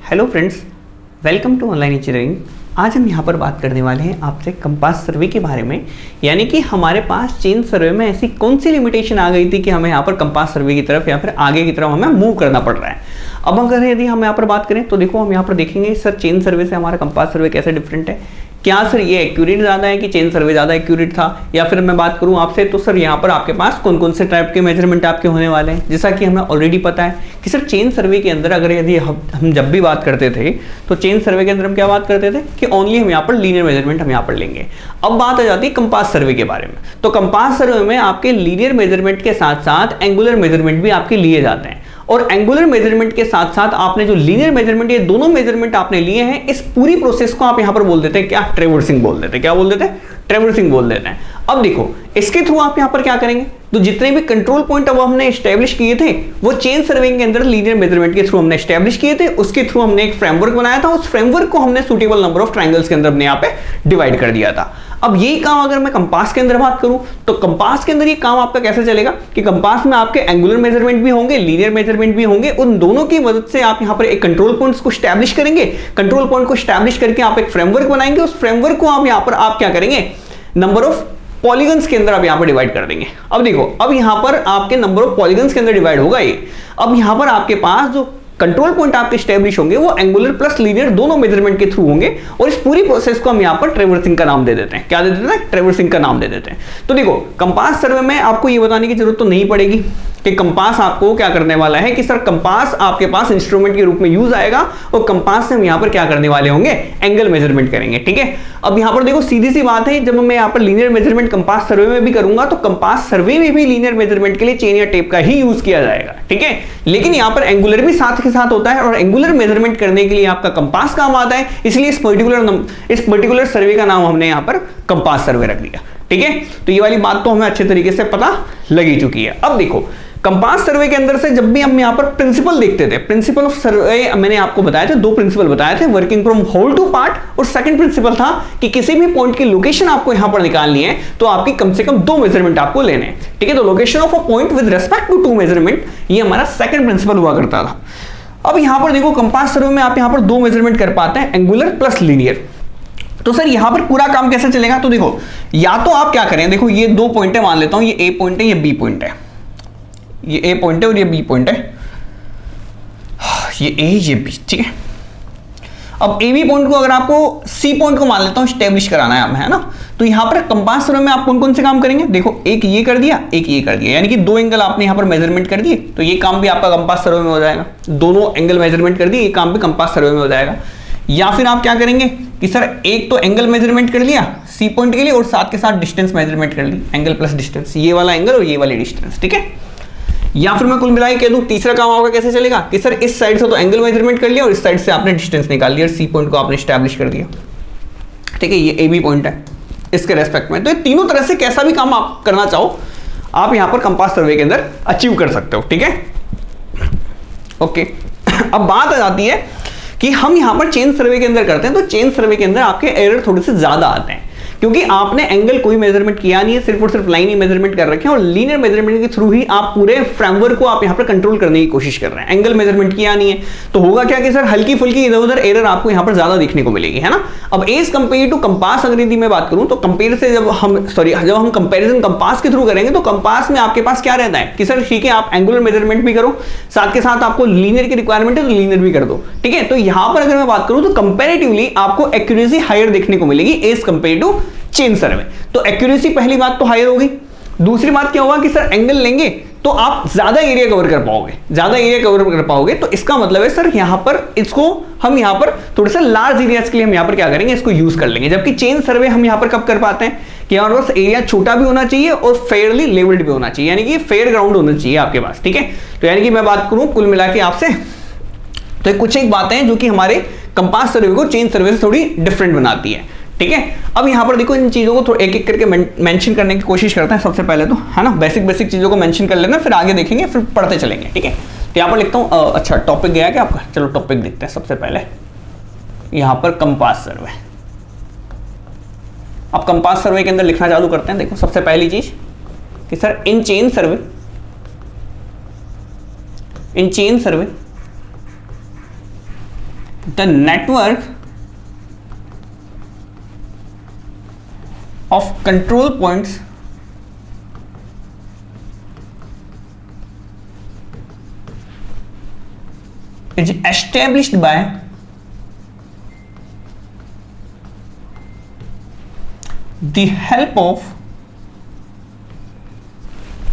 Hello friends, welcome to online engineering. आज हम यहाँ पर बात करने वाले हैं आपसे कंपास सर्वे के बारे में, यानी कि हमारे पास चेन सर्वे में ऐसी कौन सी लिमिटेशन आ गई थी कि हमें यहाँ पर कंपास सर्वे की तरफ या फिर आगे की तरफ हमें मूव करना पड़ रहा है। अब अगर यदि हम यहाँ पर बात करें तो देखो, हम यहाँ पर देखेंगे सर चेन सर्वे से हमारा कंपास सर्वे कैसे डिफरेंट है। क्या सर ये एक्यूरेट ज़्यादा है कि चेन सर्वे ज़्यादा एक्यूरेट था, या फिर मैं बात करूँ आपसे तो सर यहाँ पर आपके पास कौन कौन से टाइप के मेजरमेंट आपके होने वाले हैं। जैसा कि हमें ऑलरेडी पता है कि सर चेन सर्वे के अंदर अगर यदि हम जब भी बात करते थे तो चेन सर्वे के अंदर हम क्या बात करते थे कि ओनली हम यहाँ पर लीनियर मेजरमेंट हम यहाँ पर लेंगे। अब बात आ जाती है कंपास सर्वे के बारे में। तो कंपास सर्वे में आपके लीनियर मेजरमेंट के साथ साथ एंगुलर मेजरमेंट भी आपके लिए जाते हैं, और एंगुलर मेजरमेंट के साथ साथ आपने जो लीनियर मेजरमेंट, ये दोनों मेजरमेंट आपने लिए हैं, इस पूरी प्रोसेस को आप यहां पर बोल देते हैं क्या, ट्रेवर्सिंग बोल देते हैं। क्या बोल देते हैं? ट्रेवर्सिंग बोल देते हैं। अब देखो, इसके थ्रू आप यहां पर क्या करेंगे, तो जितने भी कंट्रोल पॉइंट अब हमने एस्टैब्लिश किए थे वो चेन सर्वेइंग के अंदर लीनियर मेजरमेंट के थ्रू हमने एस्टैब्लिश किए थे। उसके थ्रू हमने एक फ्रेमवर्क बनाया था, उस फ्रेमवर्क को हमने सूटेबल नंबर ऑफ ट्रायंगल्स के अंदर अपने यहाँ पे डिवाइड कर दिया था। अब यही काम अगर मैं कंपास के अंदर बात करूं तो कंपास के अंदर ये काम आपका कैसे चलेगा कि कंपास में आपके एंगुलर मेजरमेंट भी होंगे, लीनियर मेजरमेंट भी होंगे। उन दोनों की मदद से आप यहां पर एक कंट्रोल पॉइंट्स को स्टैब्लिश करेंगे। कंट्रोल पॉइंट को स्टैब्लिश करके आप एक फ्रेमवर्क बनाएंगे। उस फ्रेमवर्क को आप यहां पर आप क्या करेंगे, नंबर ऑफ पॉलीगन्स के अंदर आप यहां पर डिवाइड कर देंगे। अब देखो, अब यहां पर आपके नंबर ऑफ पॉलीगन्स के अंदर डिवाइड होगा ये। अब यहां पर आपके पास जो कंट्रोल पॉइंट आपके स्टैब्लिश होंगे वो एंगुलर प्लस लीनियर दोनों मेजरमेंट के थ्रू होंगे, और इस पूरी प्रोसेस को हम यहां पर ट्रेवर्सिंग का नाम दे देते हैं। क्या दे देते हैं? ट्रेवर्सिंग का नाम दे देते हैं। तो देखो, कंपास सर्वे में आपको ये बताने की जरूरत तो नहीं पड़ेगी कि कंपास आपको क्या करने वाला है, कि सर कंपास आपके पास इंस्ट्रूमेंट के रूप में यूज आएगा, और कंपास से हम यहां पर क्या करने वाले होंगे, एंगल मेजरमेंट करेंगे। ठीक है, अब यहां पर देखो सीधी सी बात है, जब मैं यहां पर लीनियर मेजरमेंट कंपास सर्वे में भी करूंगा तो कंपास सर्वे में भी लीनियर मेजरमेंट के लिए चेन या टेप का ही यूज किया जाएगा। ठीक है, लेकिन यहां पर एंगुलर भी साथ के साथ होता है, और एंगुलर मेजरमेंट करने के लिए आपका कंपास काम आता है, इसलिए इस पर्टिकुलर सर्वे का नाम हमने यहां पर कंपास सर्वे रख दिया। ठीक है, तो ये वाली बात तो हमें अच्छे तरीके से पता लगी चुकी है। अब देखो, कंपास सर्वे के अंदर से जब भी हम यहां पर प्रिंसिपल देखते थे, प्रिंसिपल ऑफ सर्वे मैंने आपको बताया था, दो प्रिंसिपल बताए थे, working from whole to part, और सेकंड प्रिंसिपल था कि किसी भी पॉइंट की लोकेशन आपको यहां पर निकालनी है तो आपकी कम से कम दो मेजरमेंट आपको लेने हैं। ठीक है, तो location of a point with respect to two measurement, ये हमारा सेकंड प्रिंसिपल हुआ करता था। अब यहां पर देखो, कंपास सर्वे में आप यहां पर दो मेजरमेंट कर पाते हैं, एंगुलर प्लस लीनियर। तो सर यहां पर पूरा काम कैसे चलेगा, तो देखो, या तो आप क्या करें, देखो ये दो पॉइंट है, मान लेता हूं ये ए पॉइंट है, ये बी पॉइंट है, ये ए पॉइंट है और ये बी पॉइंट है, ये ए ये बी। ठीक है, अब ए बी पॉइंट को अगर आपको सी पॉइंट को मान लेता हूं स्टैब्लिश कराना है हमें, है ना, तो यहां पर कंपास सर्वे में आप कौन कौन से काम करेंगे, देखो एक ये कर दिया, एक ये कर दिया, यानी कि दो एंगल आपने यहां पर मेजरमेंट कर दिए, तो ये काम भी आपका कंपास सर्वे में हो जाएगा। दोनों एंगल मेजरमेंट कर दिए, ये काम भी कंपास सर्वे में हो जाएगा। या फिर आप क्या करेंगे कि सर एक तो एंगल मेजरमेंट कर लिया सी पॉइंट के लिए, और साथ के साथ डिस्टेंस मेजरमेंट कर ली, एंगल प्लस डिस्टेंस, ये वाला एंगल और ये वाली डिस्टेंस। ठीक है, या फिर मैं कुल मिला के कह दूं, तीसरा काम आपका कैसे चलेगा कि सर इस साइड से तो एंगल मेजरमेंट कर लिया और इस साइड से आपने डिस्टेंस निकाल लिया, सी पॉइंट को आपने स्टैब्लिश कर दिया। ठीक है, ये ए बी पॉइंट है इसके रेस्पेक्ट में। तो ये तीनों तरह से कैसा भी काम आप करना चाहो आप यहां पर कंपास सर्वे के अंदर अचीव कर सकते हो। ठीक है, ओके। अब बात आ जाती है कि हम यहां पर चेन सर्वे के अंदर करते हैं, तो चेन सर्वे के अंदर आपके एरर थोड़े से ज्यादा आते हैं, क्योंकि आपने एंगल कोई मेजरमेंट किया नहीं है, सिर्फ और सिर्फ लाइन ही मेजरमेंट कर रखे हैं, और लीनियर मेजरमेंट के थ्रू ही आप पूरे फ्रेमवर्क को आप यहां पर कंट्रोल करने की कोशिश कर रहे हैं। एंगल मेजरमेंट किया नहीं है तो होगा क्या कि सर हल्की फुल्की इधर उधर एरर आपको यहां पर ज्यादा देखने को मिलेगी, है ना। अब एज कंपेयर टू कंपास अगर यदि मैं बात करूं तो कंपेयर से जब हम कंपेरिजन कंपास के थ्रू करेंगे तो कंपास में आपके पास क्या रहता है कि सर ठीक है, आप एंगुलर मेजरमेंट भी करो, साथ के साथ आपको लीनियर की रिक्वायरमेंट है तो लीनियर भी कर दो। ठीक है, तो यहां पर अगर मैं बात करूं तो कंपैरेटिवली आपको एक्यूरेसी हायर देखने को मिलेगी as compared to chain survey. तो एक्यूरेसी पहली बात तो हायर होगी। दूसरी बात क्या होगा कि सर एंगल लेंगे तो आप ज्यादा एरिया कवर कर पाओगे, ज्यादा एरिया कवर कर पाओगे, तो इसका मतलब है सर यहां पर इसको हम यहां पर थोड़े से लार्ज एरियाज के लिए हम यहां पर क्या करेंगे, इसको यूज कर लेंगे। जबकि चेन सर्वे हम यहां पर कब कर पाते हैं कि हमारे पास एरिया छोटा भी होना चाहिए और फेयरली लेवल्ड भी होना चाहिए, यानी कि फेयर ग्राउंड होना चाहिए आपके पास। ठीक है, तो यानी कि मैं बात करूं कुल मिला के आपसे, तो कुछ एक बातें हैं जो कि हमारे कंपास सर्वे को चेन सर्वे से थोड़ी डिफरेंट बनाती है। ठीक है, अब यहां पर देखो इन चीजों को थोड़ा एक एक करके मेंशन करने की कोशिश करते हैं। सबसे पहले तो है ना, बेसिक चीजों को मेंशन कर लेना, फिर आगे देखेंगे, फिर पढ़ते चलेंगे। ठीक है, तो यहां पर लिखता हूं, अच्छा टॉपिक गया क्या आपका, चलो टॉपिक देखते हैं। सबसे पहले यहां पर कंपास सर्वे, अब कंपास सर्वे के अंदर लिखना चालू करते हैं। देखो सबसे पहली चीज कि sir in chain survey the network of control points is established by the help of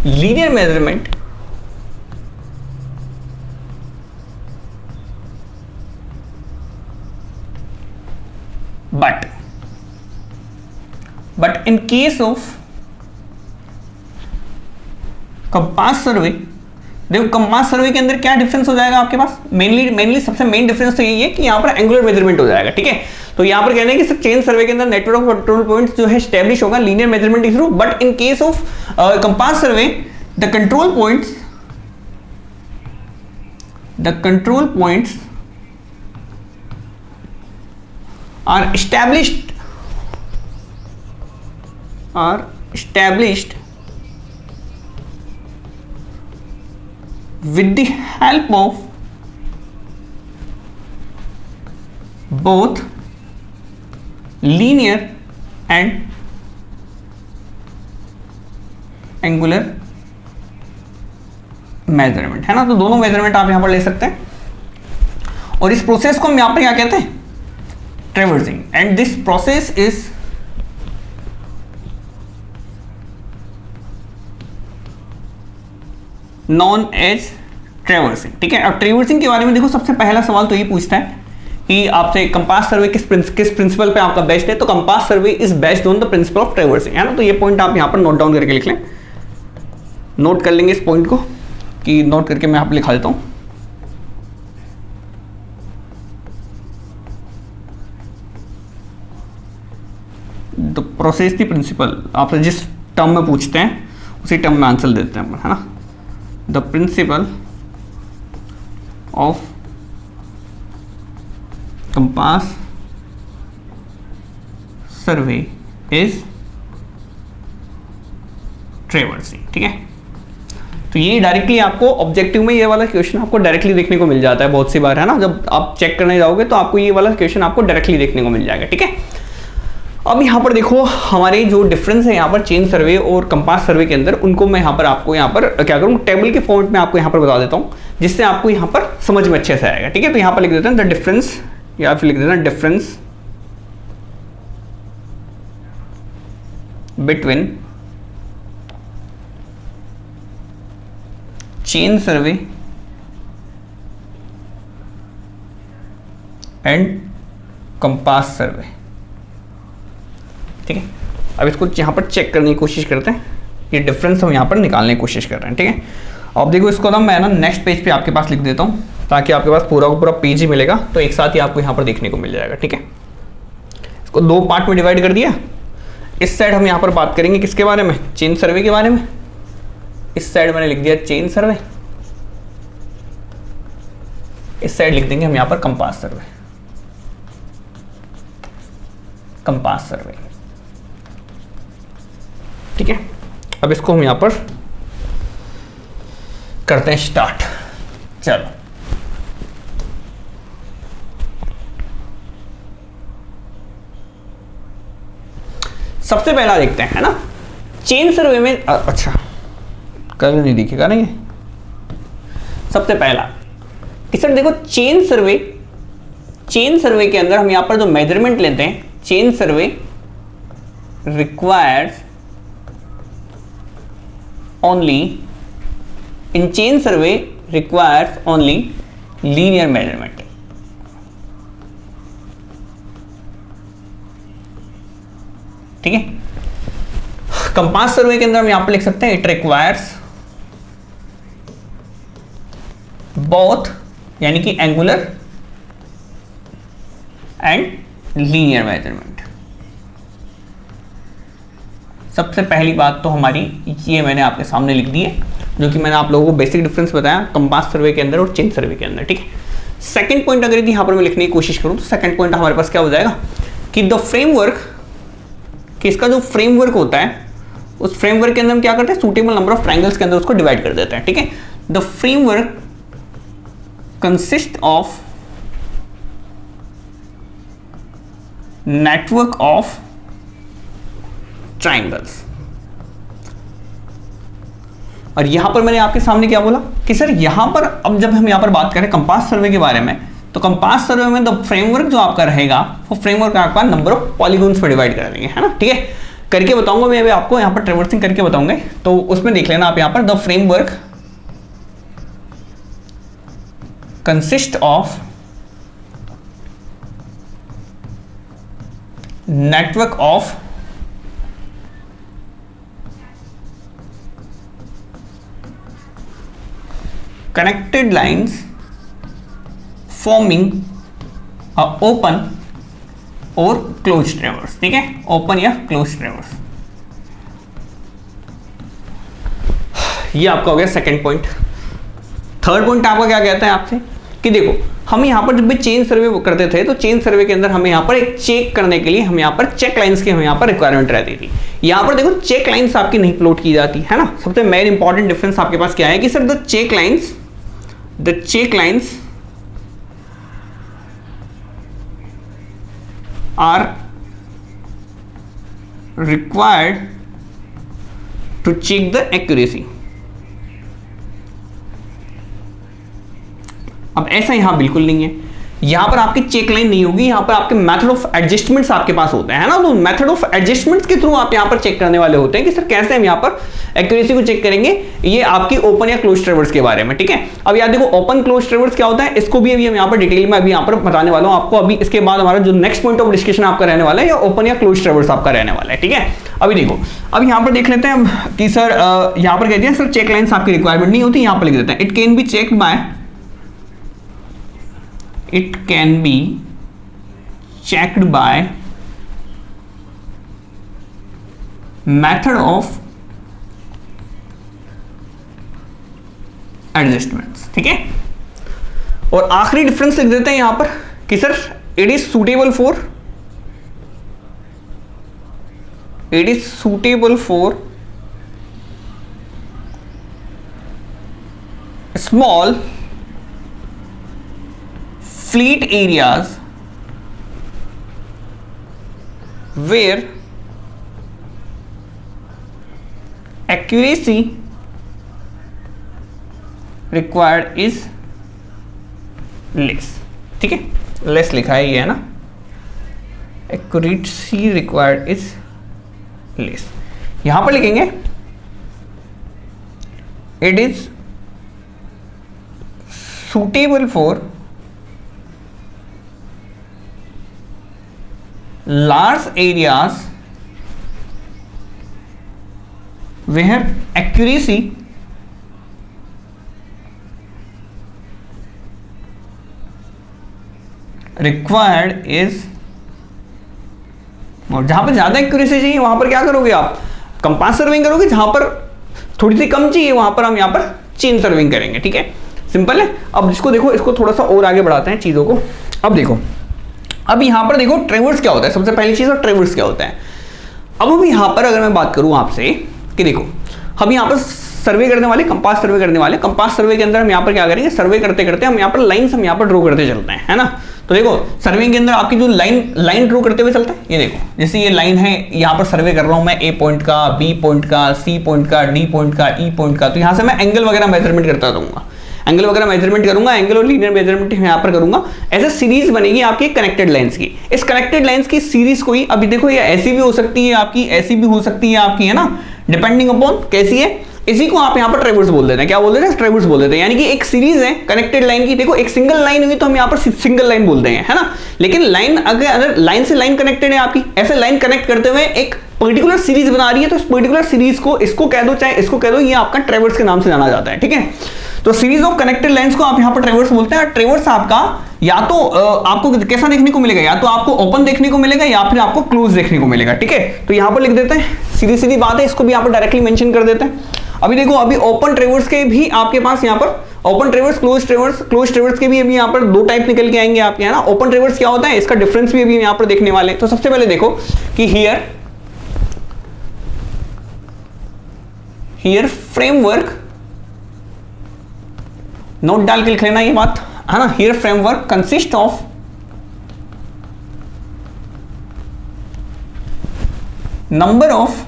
linear measurement but in case of compass सर्वे, देखो कंपास सर्वे के अंदर क्या डिफरेंस हो जाएगा आपके पास, मेनली सबसे मेन डिफरेंस तो यही है कि यहाँ पर एंगुलर मेजरमेंट हो जाएगा, ठीक है। तो यहाँ पर कहना है कि चेन सर्वे के अंदर नेटवर्क ऑफ कंट्रोल पॉइंट्स जो है एस्टैब्लिश होगा लीनियर मेजरमेंट के through, but in case of compass survey the control points are established with the help of both linear and angular measurement, है ना। तो दोनों मेजरमेंट आप यहां पर ले सकते हैं, और इस प्रोसेस को हम यहां पर क्या कहते हैं, traversing, and this process is known as traversing, ठीक है। अब ट्रैवर्सिंग के बारे में देखो, सबसे पहला सवाल तो ये पूछता है कि आपसे कंपास सर्वे किस प्रिंसिपल पे आपका बेस्ड है, तो compass survey is based on the principle of traversing, है ना। तो ये पॉइंट आप यहां पर नोट डाउन करके लिख लें, नोट कर लेंगे इस पॉइंट को, कि नोट करके मैं आप लिखा देता हूं। द प्रोसेस द प्रिंसिपल, आपसे जिस टर्म में पूछते हैं उसी टर्म में आंसर देते हैं, है ना। The principle of compass survey is traversing, ठीक है। तो ये डायरेक्टली आपको ऑब्जेक्टिव में ये वाला क्वेश्चन आपको डायरेक्टली देखने को मिल जाता है बहुत सी बार, है ना। जब आप चेक करने जाओगे तो आपको ये वाला क्वेश्चन आपको डायरेक्टली देखने को मिल जाएगा, ठीक है। अब यहाँ पर देखो हमारे जो डिफरेंस है यहाँ पर चेन सर्वे और कंपास सर्वे के अंदर, उनको मैं यहाँ पर आपको यहाँ पर क्या करूँ, टेबल के फॉर्मेट में आपको यहाँ पर बता देता हूँ, जिससे आपको यहाँ पर समझ में अच्छे से आएगा, ठीक है। तो यहाँ पर लिख देते हैं द डिफरेंस, या फिर लिख देते हैं difference between chain survey and compass सर्वे, ठीक है। अब इसको यहाँ पर चेक करने की कोशिश करते हैं, ये डिफरेंस हम यहाँ पर निकालने की कोशिश कर रहे हैं, ठीक है। अब देखो इसको ना मैं ना नेक्स्ट पेज पे आपके पास लिख देता हूँ, ताकि आपके पास पूरा का पूरा पेज ही मिलेगा, तो एक साथ ही आपको यहाँ पर देखने को मिल जाएगा, ठीक है। इसको दो पार्ट में डिवाइड कर दिया। इस साइड हम यहाँ पर बात करेंगे किसके बारे में, चेन सर्वे के बारे में। इस साइड मैंने लिख दिया चेन सर्वे, इस साइड लिख देंगे हम यहाँ पर कंपास सर्वे, कंपास सर्वे, ठीक है। अब इसको हम यहां पर करते हैं स्टार्ट, चलो। सबसे पहला देखते हैं, है ना, चेन सर्वे में, अच्छा कलर नहीं दिखेगा ना ये। सबसे पहला इस देखो चेन सर्वे के अंदर हम यहां पर जो मेजरमेंट लेते हैं, chain survey requires only in chain survey requires only linear measurement, ठीक है। कंपास सर्वे के अंदर हम यहां पर लिख सकते हैं इट रिक्वायर्स बोथ, यानी कि एंगुलर एंड लीनियर मेजरमेंट। सबसे पहली बात तो हमारी ये मैंने आपके सामने लिख दी है, जो कि मैंने आप लोगों को बेसिक डिफरेंस बताया कंपास सर्वे के अंदर और चेन सर्वे के अंदर, ठीक है। सेकंड पॉइंट अगर यहाँ पर मैं लिखने की कोशिश करूँ तो सेकंड पॉइंट हमारे पास क्या हो जाएगा कि द फ्रेमवर्क, कि इसका जो फ्रेमवर्क होता है उस फ्रेमवर्क के अंदर हम क्या करते हैं, सूटेबल नंबर ऑफ ट्रायंगल्स के अंदर उसको डिवाइड कर देते हैं, ठीक है। The framework consist of network of triangles. और यहां पर मैंने आपके सामने क्या बोला कि सर यहां पर अब जब हम यहां पर बात करें कंपास सर्वे के बारे में, तो कंपास सर्वे में द फ्रेमवर्क जो आपका रहेगा वो फ्रेमवर्क आपका नंबर ऑफ पॉलीगॉन्स पर डिवाइड कर देंगे, है ना, ठीक है। करके बताऊंगा मैं अभी आपको, यहां पर ट्रेवर्सिंग करके बताऊंगा, तो उसमें देख लेना आप यहां पर the framework consist of network of connected lines forming a open और closed traverse, ठीक है, ओपन या क्लोज ट्रेवर्स। ये आपका हो गया सेकंड पॉइंट। थर्ड पॉइंट आपका क्या कहता है आपसे कि देखो हम यहाँ पर जब भी चेन सर्वे करते थे तो चेन सर्वे के अंदर हमें यहाँ पर एक चेक करने के लिए हम यहाँ पर चेक लाइंस की हमें यहाँ पर रिक्वायरमेंट रहती थी। यहाँ पर देखो चेक लाइंस आपकी नहीं प्लॉट की जाती है ना। सबसे मेन इंपॉर्टेंट डिफरेंस आपके पास क्या है कि sir the check lines are required to check the accuracy। अब ऐसा यहां बिल्कुल नहीं है, यहां पर आपकी चेक लाइन नहीं होगी, यहां पर आपके मेथड ऑफ एडजस्टमेंट्स आपके पास होते हैं ना। तो मेथड ऑफ एडजस्टमेंट्स के थ्रू आप यहां पर चेक करने वाले होते हैं कि सर कैसे हम यहां पर एक्यूरेसी को चेक करेंगे, ये आपकी ओपन या क्लोज ट्रेवर्स के बारे में, ठीक है। अब याद देखो ओपन क्लोज ट्रेवर्स क्या होता है, इसको भी अभी हम यहाँ पर डिटेल में अभी यहाँ पर बताने वाला हूँ आपको। अभी इसके बाद हमारा जो नेक्स्ट पॉइंट ऑफ डिस्कशन आपका रहने वाला है या ओपन या क्लोज ट्रेवर्स आपका रहने वाला है, ठीक है। अभी देखो अब यहाँ पर देख लेते हैं कि सर यहाँ पर कहते हैं सर चेक लाइन्स आपकी रिक्वायरमेंट नहीं होती, यहाँ पर लिख देते हैं it can be checked by, it can be checked by method of adjustments, ठीक है। और आखिरी डिफरेंस लिख देते हैं यहां पर कि sir it is suitable for small fleet areas where accuracy required is less, ठीक है, लेस लिखा है ये, है ना, accuracy required is less। यहां पर लिखेंगे it is suitable for large areas where accuracy required is, और जहां पर ज्यादा एक्यूरेसी चाहिए वहां पर क्या करोगे आप, कंपास सर्विंग करोगे, जहां पर थोड़ी सी कम चाहिए वहां पर हम यहां पर चेन सर्विंग करेंगे, ठीक है, सिंपल है। अब इसको देखो, इसको थोड़ा सा और आगे बढ़ाते हैं चीजों को। अब देखो अब यहां पर देखो ट्रेवर्स क्या होता है, सबसे पहली चीज, और ट्रेवर्स क्या होता है। अब यहां पर अगर मैं बात करूं आपसे कि देखो हम यहां पर सर्वे करने वाले, कंपास सर्वे करने वाले, कंपास सर्वे के अंदर हम यहां पर क्या करेंगे, सर्वे करते करते हम यहां पर लाइंस हम यहां पर ड्रॉ करते चलते हैं, है ना। तो देखो सर्वे के अंदर आपकी जो लाइन ड्रॉ करते हुए चलता है, ये देखो जैसे ये लाइन है, यहां पर सर्वे कर रहा हूं मैं ए पॉइंट का, बी पॉइंट का, सी पॉइंट का, डी पॉइंट का, ई पॉइंट का, तो यहां से मैं एंगल वगैरह मेजरमेंट करता रहूंगा, एंगल वगैरह मेजरमेंट करूंगा, एंगल और लीनियर मेजरमेंट यहां पर करूंगा। ऐसे सीरीज बनेगी आपकी कनेक्टेड लाइंस की। इस कनेक्टेड लाइंस की सीरीज कोई, अभी देखो ये ऐसी भी हो सकती है आपकी, ऐसी भी हो सकती है आपकी, है ना, डिपेंडिंग अपॉन कैसी है। इसी को आप यहाँ पर ट्रेवर्स बोल देते हैं, क्या बोल देते हैं, ट्रेवर्स बोल देते हैं। यानी कि एक सीरीज है कनेक्टेड लाइन की, देखो एक सिंगल लाइन हुई तो हम यहाँ पर सिंगल लाइन बोलते हैं, है ना। लेकिन लाइन अगर लाइन से लाइन कनेक्टेड है आपकी, ऐसे लाइन कनेक्ट करते हुए एक पर्टिकुलर सीरीज बना रही है, तो इस पर्टिकुलर सीरीज को, इसको कह दो चाहे इसको कह दो, ये आपका ट्रेवर्स के नाम से जाना जाता है, ठीक है। तो सीरीज ऑफ कनेक्टेड लाइंस को आप यहाँ पर ट्रेवर्स बोलते हैं। ट्रेवर्स आपका या तो आपको कैसा देखने को मिलेगा, या तो आपको ओपन देखने को मिलेगा या फिर आपको क्लोज देखने को मिलेगा, ठीक है। तो यहाँ पर लिख देते हैं, सीधी सीधी बात है, इसको भी यहाँ पर डायरेक्टली मेंशन कर देते हैं। अभी देखो अभी ओपन ट्रेवर्स के भी आपके पास यहाँ पर ओपन ट्रेवर्स, क्लोज ट्रेवर्स के भी अभी यहाँ पर दो टाइप निकल के आएंगे आपके, है ना। ओपन ट्रेवर्स क्या होता है, इसका डिफरेंस भी अभी यहाँ पर देखने वाले हैं। तो सबसे पहले देखो कि हियर फ्रेमवर्क, नोट डाल के लिख लेना ये बात, है ना। Here framework consist of number of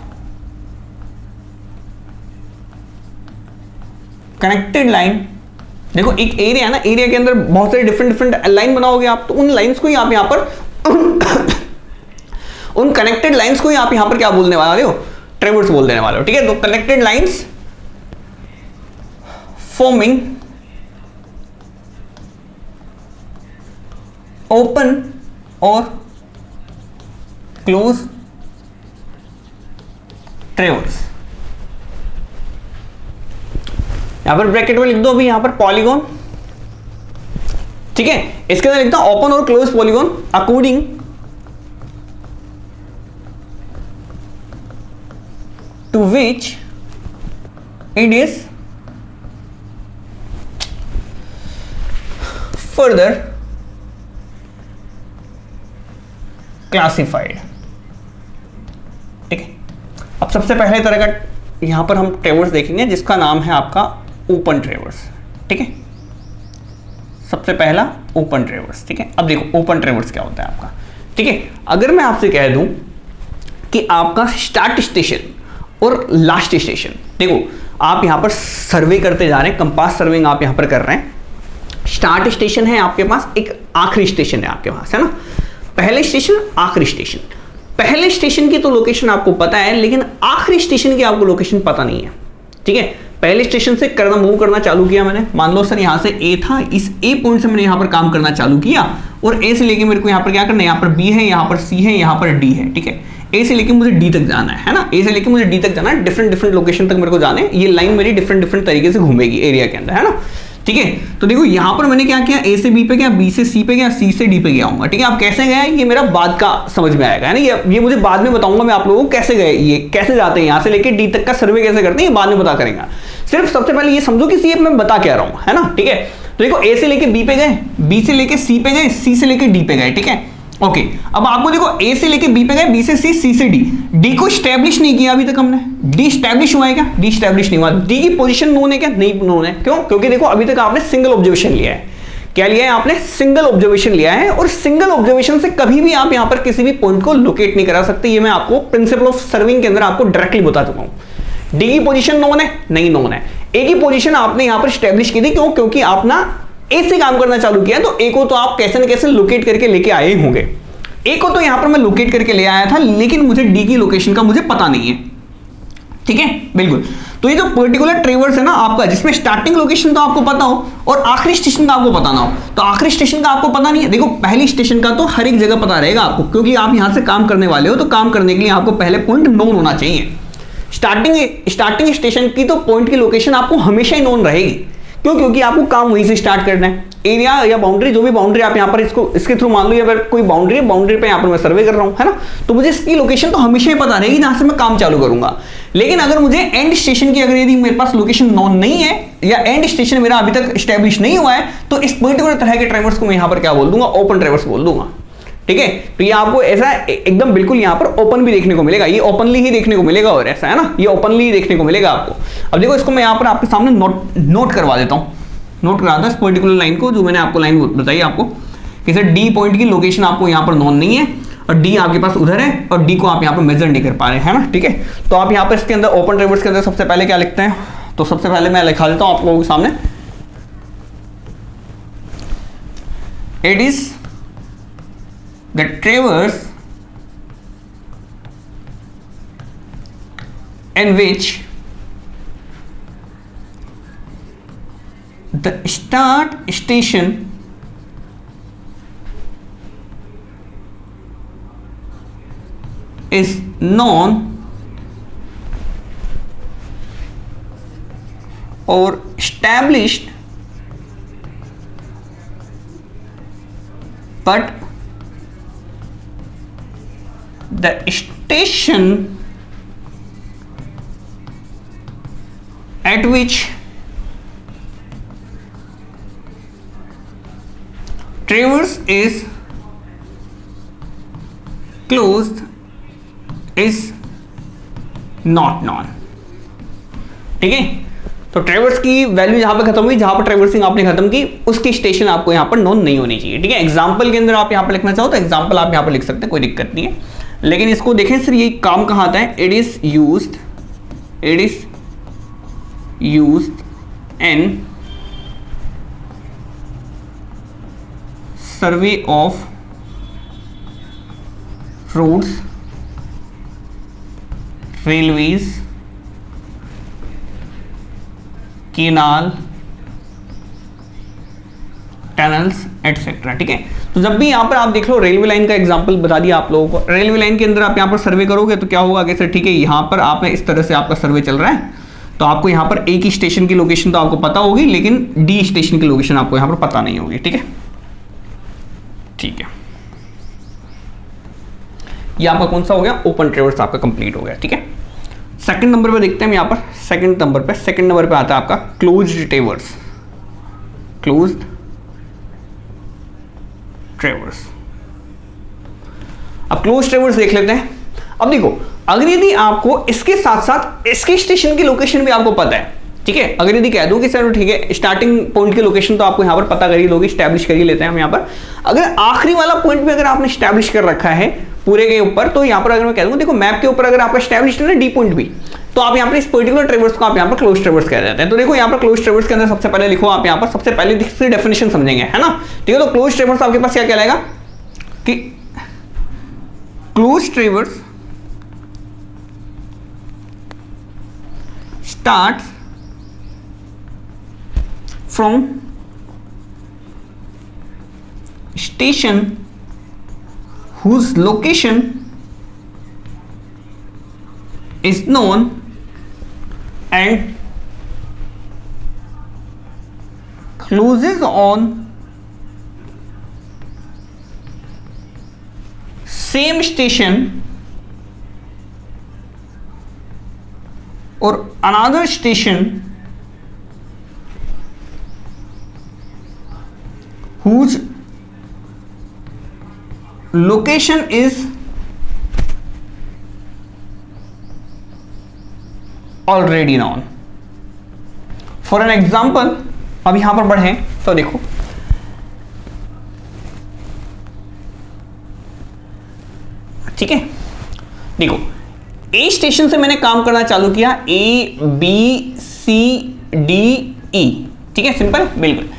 connected line. देखो एक एरिया है ना, एरिया के अंदर बहुत सारे डिफरेंट डिफरेंट लाइन बनाओगे आप, तो उन लाइंस को ही आप यहां पर उन कनेक्टेड लाइंस को ही आप यहां पर क्या बोलने वाले हो, ट्रेवर्स बोल देने वाले हो, ठीक है। तो कनेक्टेड लाइंस फॉर्मिंग ओपन और क्लोज ट्रेवर्स। यहां पर ब्रैकेट में लिख दो अभी यहां पर पॉलीगॉन, ठीक है। इसके अंदर लिखता हूं ओपन और close polygon according to which it is further classified, ठीक है। अब सबसे पहले तरह का यहां पर हम ट्रेवर्स देखेंगे जिसका नाम है आपका ओपन ट्रेवर्स, ठीक है। सबसे पहला ओपन ट्रेवर्स, ठीक है। अब देखो ओपन ट्रेवर्स क्या होता है आपका, ठीक है। अगर मैं आपसे कह दूं कि आपका स्टार्ट स्टेशन और लास्ट स्टेशन, देखो आप यहां पर सर्वे करते जा रहे हैं, कंपास सर्विंग आप यहां पर कर रहे हैं। स्टार्ट स्टेशन है आपके पास, एक आखिरी स्टेशन है आपके पास, है ना। पहले स्टेशन आखिरी स्टेशन, पहले स्टेशन की तो लोकेशन आपको पता है, लेकिन आखिरी स्टेशन की आपको लोकेशन पता नहीं है, ठीक है। पहले स्टेशन से मूव करना चालू किया मैंने, मान लो सर यहां से ए था, इस ए पॉइंट से मैंने यहां पर काम करना चालू किया और ए से लेके मेरे को यहां पर क्या करना है, यहां पर बी है, यहां पर सी है, यहां पर डी है, ठीक है। ए से लेके मुझे डी तक जाना है ना, ए से लेके मुझे डी तक जाना है, डिफरेंट डिफरेंट लोकेशन तक मेरे को जाना है। ये लाइन मेरी डिफरेंट डिफरेंट तरीके से घूमेगी एरिया के अंदर, है ना, ठीक है। तो देखो यहां पर मैंने क्या किया, ए से बी पे गया, बी से सी पे गया, सी से डी पे गया हूं, ठीक है। आप कैसे गए ये मेरा बाद का समझ में आएगा, है ना। ये मुझे बाद में बताऊंगा मैं आप लोगों को कैसे गए, ये कैसे जाते हैं यहां से लेके डी तक का सर्वे कैसे करते हैं, ये बाद में पता करेंगे। सिर्फ सबसे पहले ये समझो कि सी मैं बता क्या रहा हूं, है ना, ठीक है। तो देखो ए से लेके बी पे गए, बी से लेके सी पे गए, सी से लेके डी पे गए, ठीक है, ओके। अब आपको देखो ए से लेके बी पे गए, बी से सी, सी से डी, डी को स्टैब्लिश नहीं किया अभी तक हमने, डी स्टैब्लिश हुआ है क्या, डी स्टैब्लिश नहीं हुआ। डी की पोजीशन नोन है क्या, नहीं नोन है, क्यों, क्योंकि देखो अभी तक आपने सिंगल ऑब्जर्वेशन लिया है, क्या लिया है आपने, सिंगल ऑब्जर्वेशन लिया है, और सिंगल ऑब्जर्वेशन से कभी भी आप यहां पर किसी भी पॉइंट को लोकेट नहीं करा सकते। ये मैं आपको प्रिंसिपल ऑफ सर्विंग के अंदर आपको डायरेक्टली बता चुका हूं। डी की पोजीशन नोन है, नहीं नोन है। ए की पोजीशन आपने यहां पर स्टैब्लिश की थी, क्यों, क्योंकि आप ना ए से काम करना चालू किया, तो ए को तो आप कैसे न कैसे लोकेट करके लेके आए होंगे। ए को तो यहां पर मैं लोकेट करके ले आया था, लेकिन मुझे डी की लोकेशन का मुझे पता नहीं है, ठीक है, बिल्कुल। तो ये जो पर्टिकुलर ट्रेवर्स है ना आपका, जिसमें स्टार्टिंग लोकेशन तो आपको पता हो और आखिरी स्टेशन का आपको पता ना हो, तो आखिरी स्टेशन का आपको पता नहीं है। देखो पहली स्टेशन का तो हर एक जगह पता रहेगा आपको, क्योंकि आप यहां से काम करने वाले हो, तो काम करने के लिए आपको पहले पॉइंट नोन होना चाहिए। स्टार्टिंग स्टेशन की तो पॉइंट की लोकेशन आपको हमेशा ही नोन रहेगी, क्यों, क्योंकि आपको काम वहीं से स्टार्ट करना है। एरिया या बाउंड्री, जो भी बाउंड्री आप यहाँ पर इसके थ्रू मान लो, या कोई बाउंड्री है, बाउंड्री पे यहाँ पर मैं सर्वे कर रहा हूँ, है ना, तो मुझे इसकी लोकेशन तो हमेशा ही पता रहेगी जहां से मैं काम चालू करूंगा। लेकिन अगर मुझे एंड स्टेशन की अगर यदि मेरे पास लोकेशन नोन नहीं है, या एंड स्टेशन मेरा अभी तक स्टैब्लिश नहीं हुआ है, तो इस पर्टिकुलर तरह के ट्रेवर्स को मैं यहाँ पर क्या बोल दूंगा, ओपन ट्रेवर्स बोल दूंगा, ठीक है। तो ये आपको ऐसा एकदम बिल्कुल यहाँ पर ओपन भी देखने को मिलेगा, ये ओपनली ही देखने को मिलेगा, और ऐसा है ना, ये ओपनली ही देखने को मिलेगा आपको। अब देखो इसको मैं यहाँ पर आपके सामने नोट करवा देता हूँ, नोट करा था इस पर्टिकुलर लाइन को, जो मैंने आपको लाइन बताई आपको कि सर डी पॉइंट की लोकेशन आपको यहाँ पर नोन नहीं है, और डी आपके पास उधर है, और डी को आप यहाँ पर मेजर नहीं कर पा रहे हैं, है ना, ठीक है। तो आप यहाँ पर इसके अंदर ओपन ट्रेवर्स के अंदर सबसे पहले क्या लिखते हैं, तो सबसे पहले मैं लिखा देता हूँ आप लोगों के सामने, it is the ट्रेवर्स in which the start station is known or established, but the station at which traverse is closed is not known, ठीक है। तो ट्रेवर्स की वैल्यू जहां पर खत्म हुई, जहां पर ट्रेवर्सिंग आपने खत्म की, उसकी स्टेशन आपको यहां पर नोन नहीं होनी चाहिए, ठीक है। एग्जांपल के अंदर आप यहां पर लिखना चाहो तो एग्जांपल आप यहां पर लिख सकते हैं, कोई दिक्कत नहीं है। लेकिन इसको देखें सर ये काम कहाँ आता है, it is used in survey of roads, railways, canal, tunnels etcetera. ठीक है, तो जब भी यहाँ पर आप देख लो, रेलवे लाइन का एग्जांपल बता दिया आप लोगों को। रेलवे लाइन के अंदर आप यहाँ पर सर्वे करोगे तो क्या होगा कि सर ठीक है, यहाँ पर आपने इस तरह से आपका सर्वे चल रहा है, तो आपको यहाँ पर एक ही स्टेशन की लोकेशन तो आपको पता होगी, लेकिन डी स्टेशन की लोकेशन आपको यहाँ पर पता नहीं होगी। ठीक है, ठीक है, ये आपका कौन सा हो गया, ओपन ट्रेवर्स आपका कंप्लीट हो गया। ठीक है, सेकंड नंबर पे देखते हैं हम यहाँ पर, सेकंड नंबर पे आता है आपका क्लोज्ड ट्रेवर्स, क्लोज्ड ट्रेवर्स। अब क्लोज ट्रेवर्स देख लेते हैं। अब देखो, अगर यदि आपको इसके साथ साथ इसके स्टेशन की लोकेशन भी आपको पता है, ठीक है, अगर यदि कह दूं कि सर ठीक है स्टार्टिंग पॉइंट की लोकेशन तो आपको यहां पर पता कर ही लोगे, स्टैब्लिश कर ही लेते हैं हम यहां पर। अगर आखिरी वाला पॉइंट भी अगर आपने स्टैब्लिश कर रखा है पूरे के ऊपर, तो यहां पर अगर मैं कह दूं, देखो मैप के ऊपर अगर आपका स्टैब्लिश है ना डी पॉइंट भी, तो आप यहाँ पर इस पर्टिकुलर ट्रेवर्स को आप यहाँ पर क्लोज ट्रेवर्स कह देते हैं। तो देखो यहाँ पर क्लोज ट्रेवर्स के अंदर सबसे पहले लिखो, आप यहाँ पर सबसे पहले इसकी डेफिनेशन समझेंगे, है ना। ठीक है, तो क्लोज ट्रेवर्स आपके पास क्या कहलाएगा कि close ट्रेवर्स starts from station whose location is known and closes on same station or another station whose location is already known. For an example, अब यहां पर बढ़े तो देखो, ठीक है, देखो ए स्टेशन से मैंने काम करना चालू किया, A B C D E, ठीक है, सिंपल, बिल्कुल।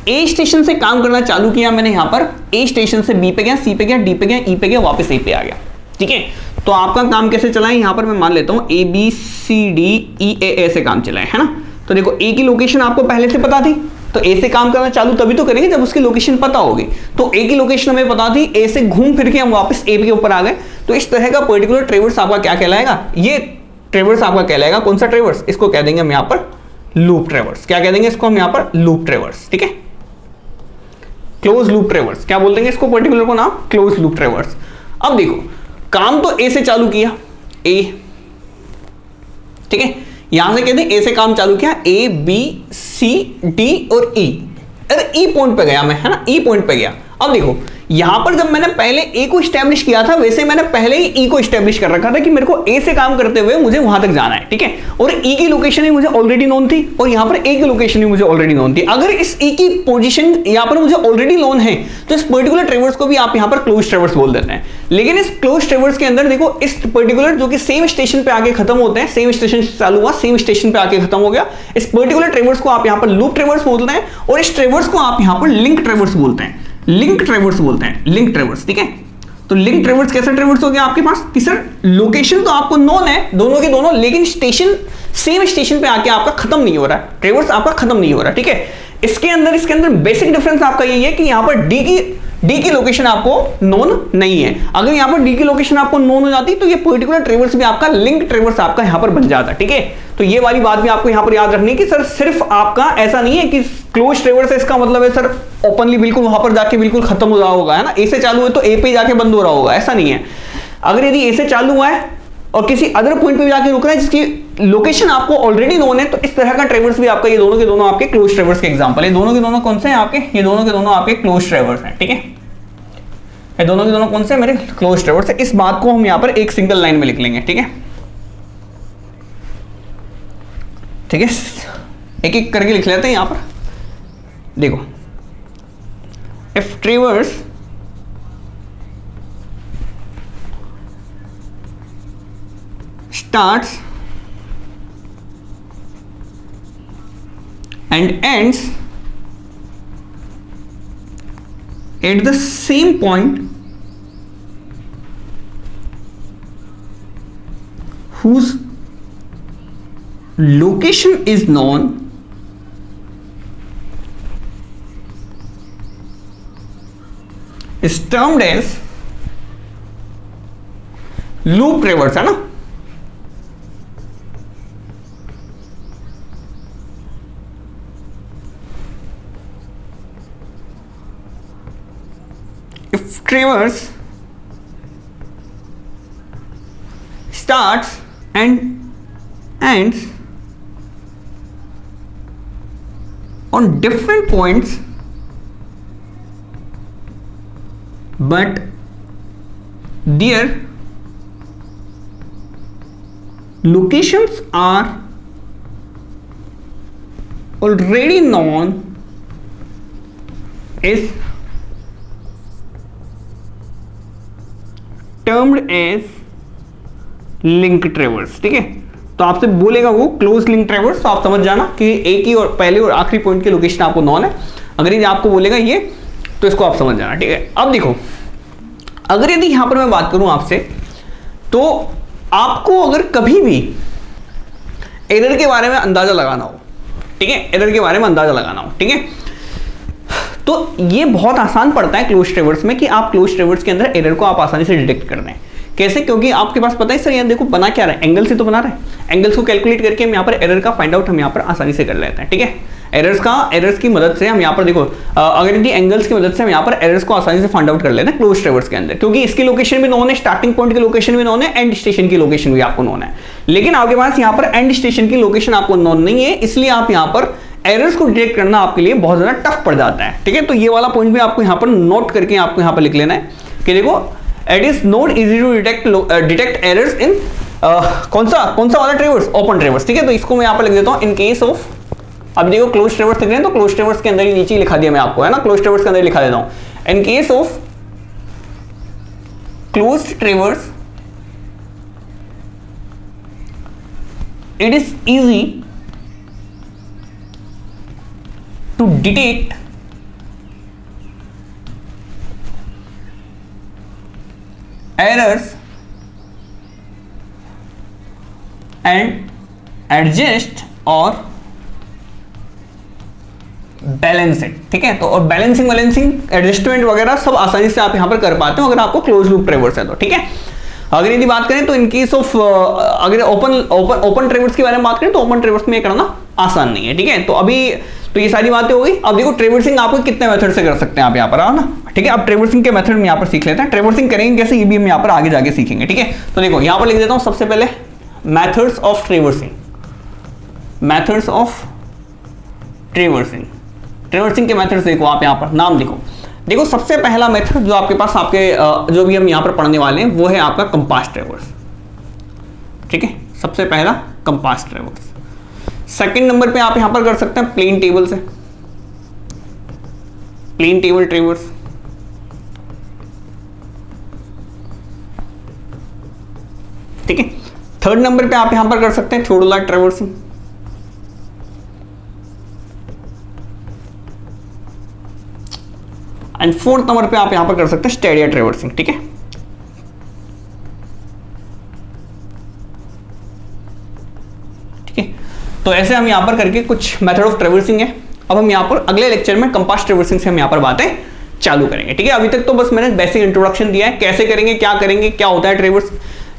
ए स्टेशन से काम करना चालू किया मैंने यहां पर, ए स्टेशन से बी पे गया, सी पे गया, डी पे गया, ई पे गया, वापस ए पे आ गया। ठीक है, तो आपका काम कैसे चला है, यहां पर मैं मान लेता हूं A B C D E ए से काम चला है ना। तो देखो ए की लोकेशन आपको पहले से पता थी, तो ए से काम करना चालू तभी तो करेंगे जब उसकी लोकेशन पता होगी। तो ए की लोकेशन हमें पता थी, ए से घूम फिर के हम वापस ए के ऊपर आ गए। तो इस तरह का पर्टिकुलर ट्रेवर्स आपका क्या कहलाएगा, ये ट्रेवर्स आपका कहलाएगा कौन सा ट्रेवर्स, इसको कह देंगे हम यहां पर लूप ट्रेवर्स। क्या कह देंगे इसको हम यहां पर, लूप ट्रेवर्स। ठीक है, क्लोज लूप ट्रेवर्स, क्या बोल देंगे इसको पर्टिकुलर को नाम, क्लोज लूप ट्रेवर्स। अब देखो काम तो ए से चालू किया, ए, ठीक है, यहां से कहते हैं ए से काम चालू किया, ए बी सी डी और ई, अरे ई पॉइंट पे गया मैं, है ना, ई पॉइंट पे गया। अब देखो यहां पर जब मैंने पहले ए को स्टैब्लिश किया था, वैसे मैंने पहले ही ई को स्टैब्लिश कर रखा था कि मेरे को ए से काम करते हुए मुझे वहां तक जाना है। ठीक है, और ई की लोकेशन ही मुझे ऑलरेडी नोन थी और यहां पर ए की लोकेशन ही मुझे ऑलरेडी नोन थी। अगर इस ई की पोजीशन यहां पर मुझे ऑलरेडी नोन है तो इस पर्टिकुलर ट्रेवर्स को भी आप यहां पर क्लोज ट्रेवर्स बोल देते हैं। लेकिन इस क्लोज ट्रेवर्स के अंदर देखो, इस पर्टिकुलर जो कि सेम स्टेशन पे आके खत्म होते हैं, सेम स्टेशन से चालू हुआ, सेम स्टेशन पे आके खत्म हो गया, इस पर्टिकुलर ट्रेवर्स को आप यहां पर लूप ट्रेवर्स बोलते हैं और इस ट्रेवर्स को आप यहां पर लिंक ट्रेवर्स बोलते हैं, लिंक ट्रेवर्स बोलते हैं, लिंक ट्रेवर्स। ठीक है, तो लिंक ट्रेवर्स कैसा ट्रेवर्स हो गया आपके पास कि सर लोकेशन तो आपको नोन है दोनों के दोनों, लेकिन स्टेशन सेम स्टेशन पे आके आपका खत्म नहीं हो रहा है, ट्रेवर्स आपका खत्म नहीं हो रहा। ठीक है, इसके अंदर बेसिक डिफरेंस आपका यही है कि यहां पर डी की लोकेशन आपको नोन नहीं है। अगर यहां पर डी की लोकेशन आपको नोन हो जाती तो ये पर्टिकुलर ट्रेवर्स भी आपका लिंक ट्रेवर्स आपका यहां पर बन जाता। ठीक है, तो ये वाली बात भी आपको यहां पर याद रखनी है कि सर सिर्फ आपका ऐसा नहीं है कि क्लोज ट्रेवर्स है, इसका मतलब है सर ओपनली बिल्कुल वहां पर जाके बिल्कुल खत्म हो रहा होगा, है ना, ए से चालू है तो ए पे जाके बंद हो रहा होगा, ऐसा नहीं है। अगर यदि ए से चालू हुआ है और किसी अदर पॉइंट पे जाके रुक रहा है जिसकी लोकेशन आपको ऑलरेडी नोन है, तो इस तरह का ट्रेवर्स भी आपका, ये दोनों के दोनों आपके क्लोज ट्रेवर्स के एग्जांपल है। दोनों के दोनों कौन से हैं आपके, ये दोनों के दोनों आपके क्लोज ट्रेवर्स हैं। ठीक है, ये दोनों के दोनों कौन से मेरे क्लोज ट्रेवर्स है। इस बात को हम यहां पर एक सिंगल लाइन में लिख लेंगे। ठीक है, ठीक है, एक एक करके लिख लेते हैं यहां पर। देखो, if ट्रेवर्स starts and ends at the same point whose location is known is termed as loop ट्रेवर्स, है ना। If traverse starts and ends on different points but their locations are already known is termed as link ट्रेवर्स। ठीक है, तो आपसे बोलेगा वो close link ट्रेवर्स, तो आप समझ जाना कि एक ही और पहले और आखिरी पॉइंट की लोकेशन आपको नॉन है। अगर यदि आपको बोलेगा ये, तो इसको आप समझ जाना। ठीक है, अब देखो, अगर यदि यहां पर मैं बात करूं आपसे, तो आपको अगर कभी भी एरर के बारे में अंदाजा लगाना हो, ठीक है, एरर के बारे में अंदाजा लगाना हो, ठीक है, तो ये बहुत आसान पड़ता है क्लोज ट्रेवर्स में कि आप क्लोज ट्रेवर्स के अंदर एरर को आप आसानी से डिटेक्ट कर दें। कैसे? क्योंकि आपके पास पता है सर, यहाँ देखो बना क्या रहा है, एंगल से तो बना रहा है। एंगल्स को कैलकुलेट करके हम यहाँ पर एरर का फाइंड आउट हम यहाँ पर आसानी से कर लेते हैं। ठीक है, एरर्स की मदद से हम यहाँ पर देखो, अगर यदि एंगल्स की मदद से हम यहाँ पर एरर्स को आसानी से फाइंड आउट कर लेते हैं क्लोज ट्रेवर्स के अंदर, क्योंकि इसकी लोकेशन भी नोन है, स्टार्टिंग पॉइंट की लोकेशन भी नोन है, एंड स्टेशन की लोकेशन भी आपको नोन है। लेकिन आपके पास यहाँ पर एंड स्टेशन की लोकेशन आपको नोन नहीं है, इसलिए आप यहाँ पर एरर्स को डिटेक्ट करना आपके लिए बहुत ज्यादा टफ पड़ जाता है। ठीक है, तो ये वाला पॉइंट भी आपको यहाँ पर नोट करके आपको यहाँ पर लिख लेना है कि देखो, it is not easy to detect errors in कौन सा वाला ट्रेवर्स, ओपन ट्रेवर्स। ठीक है, तो इसको मैं यहाँ पर लिख देता हूँ इन केस ऑफ, अब देखो क्लोज ट्रेवर्स लिख रहे हैं तो क्लोज ट्रेवर्स के अंदर ही नीचे लिखा दिया मैं आपको, है ना, क्लोज ट्रेवर्स के अंदर लिखा देता हूं, in case of close traverse it is easy to detect errors and adjust और बैलेंसिंग। ठीक है, तो और बैलेंसिंग एडजस्टमेंट वगैरह सब आसानी से आप यहां पर कर पाते हो अगर आपको क्लोज लूप ट्रेवर्स है तो। ठीक है, अगर यदि बात करें तो इन केस ऑफ अगर ओपन ट्रेवर्स के बारे में बात करें तो ओपन ट्रेवर्स में करना आसान नहीं है। ठीक है, तो अभी तो ये सारी बातें हो गई। अब देखो ट्रेवर्सिंग आपको कितने मेथड से कर सकते हैं आप यहाँ पर, आओ ना। ठीक है, अब ट्रेवर्सिंग के मेथड में यहाँ पर सीख लेते हैं, ट्रेवर्सिंग करेंगे कैसे ये भी हम यहाँ पर आगे जाके सीखेंगे। ठीक है, तो देखो यहाँ पर लिख देता हूँ सबसे पहले methods of traversing, methods of traversing. Traversing के मेथड्स देखो आप यहाँ पर नाम देखो सबसे पहला मेथड जो आपके पास आपके जो भी हम यहाँ पर पढ़ने वाले हैं वो है आपका कंपास ट्रेवर्स। ठीक है, सबसे पहला कंपास ट्रेवर्स। सेकंड नंबर पे आप यहाँ पर कर सकते हैं प्लेन टेबल से, प्लेन टेबल ट्रेवर्स। ठीक है, थर्ड नंबर पे आप यहाँ पर कर सकते हैं theodolite traversing. And fourth number पे आप यहां पर कर सकते हैं स्टेडिया ट्रेवर्सिंग। ठीक है, ठीक है, तो ऐसे हम यहां पर करके कुछ मेथड ऑफ ट्रेवर्सिंग है। अब हम यहां पर अगले लेक्चर में कंपास ट्रेवर्सिंग से हम यहां पर बातें चालू करेंगे। ठीक है, अभी तक तो बस मैंने बेसिक इंट्रोडक्शन दिया है, कैसे करेंगे, क्या होता है ट्रेवर्स,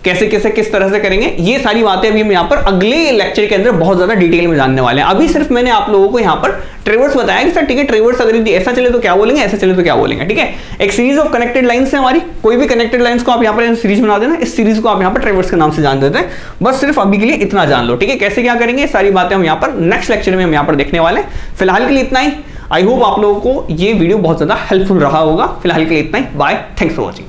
कैसे किस तरह से करेंगे, ये सारी बातें अभी हम यहाँ पर अगले लेक्चर के अंदर बहुत ज्यादा डिटेल में जानने वाले हैं। अभी सिर्फ मैंने आप लोगों को यहाँ पर ट्रेवर्स बताया कि सर ठीक है, ट्रेवर्स अगर ऐसा चले तो क्या बोलेंगे, ऐसा चले तो क्या बोलेंगे। ठीक है, एक सीरीज ऑफ कनेक्टेड लाइंस है हमारी, कोई भी कनेक्टेड लाइंस को आप यहाँ पर सीरीज बना देना, इस सीरीज को आप यहाँ पर ट्रेवर्स के नाम से जान देते हैं। बस सिर्फ अभी के लिए इतना जान लो। ठीक है, कैसे क्या करेंगे सारी बातें हम यहाँ पर नेक्स्ट लेक्चर में हम यहाँ पर देखने वाले हैं। फिलहाल के लिए इतना ही। आई होप आप लोगों को ये वीडियो बहुत ज्यादा हेल्पफुल रहा होगा। फिलहाल के लिए इतना ही। Bye, thanks for watching.